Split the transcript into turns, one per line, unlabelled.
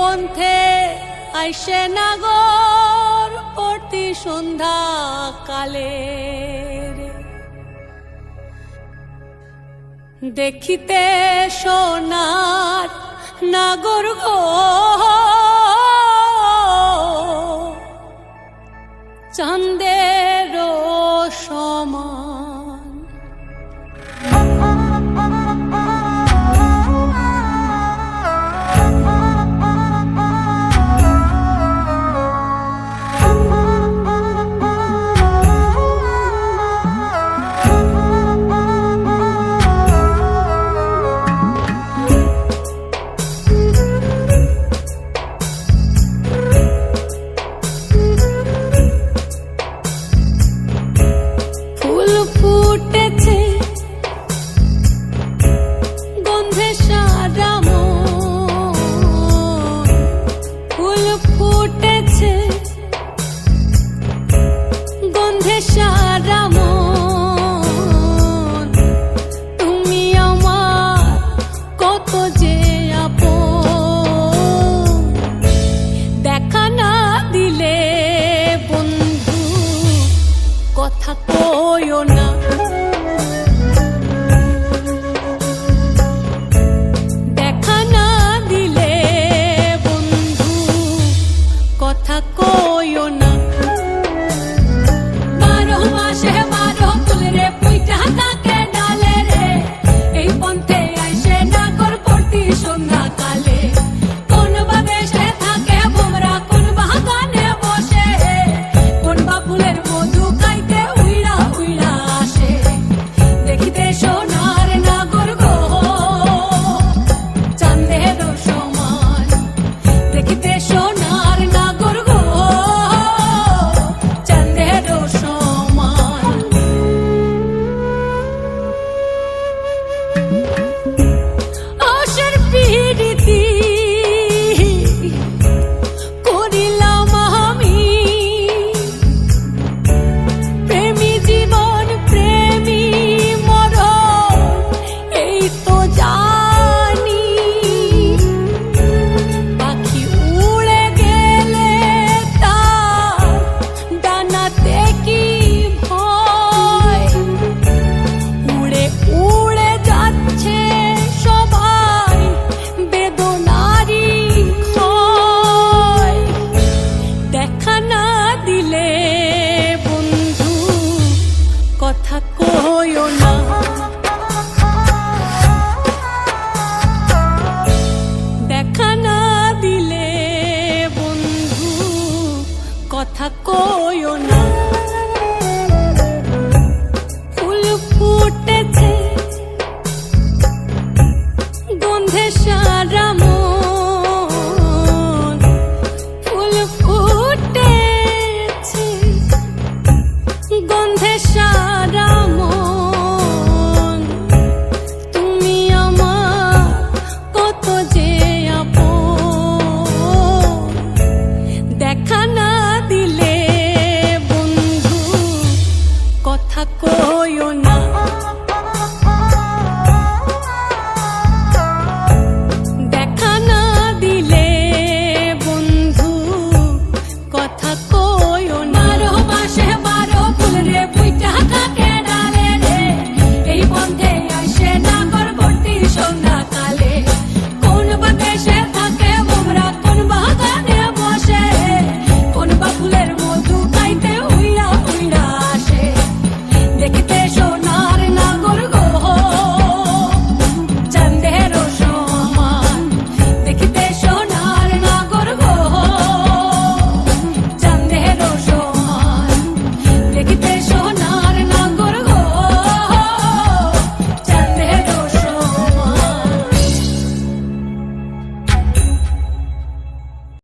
পন্থে আইসে নাগর প্রতি সন্ধ্যা কালে দেখিতে সোনার নাগর গো চাঁদের সমান ফুটেছে গন্ধে সারা মন ফুল ফুটেছে গন্ধে সারা মন তুমি আমার কত যে আপন দেখা না দিলে বন্ধু কথা কইও না দেখা না দিলে বন্ধু কথা কইও না 12 মাসে 12 ফুল রে পুইটা থাকে ডালে রে এই পন্থে আইসে নাগর প্রতি সন্ধ্যা কালে কোন বা দেশে থাকে ভোমরা কোন বাগানে বসে কোন বা ফুলের মধু খাইতে উইড়া উইড়া আসে দেখিতে সোনার নাগর গো চাঁদের সমান দেখিতে সোনার নাগর গো চাঁদের সমান আশার পিরিতি করিলাম আমি প্রেমী জীবন প্রেমী মরণ এই তো জানি পাখি উড়ে গেলে তার ডানাতে কি ভয় উড়ে উড়ে যাচ্ছে সবাই বেদনারি ক্ষয় দেখা না দিলে বন্ধু কথা কইও না দেখা না দিলে বন্ধু কথা কইও না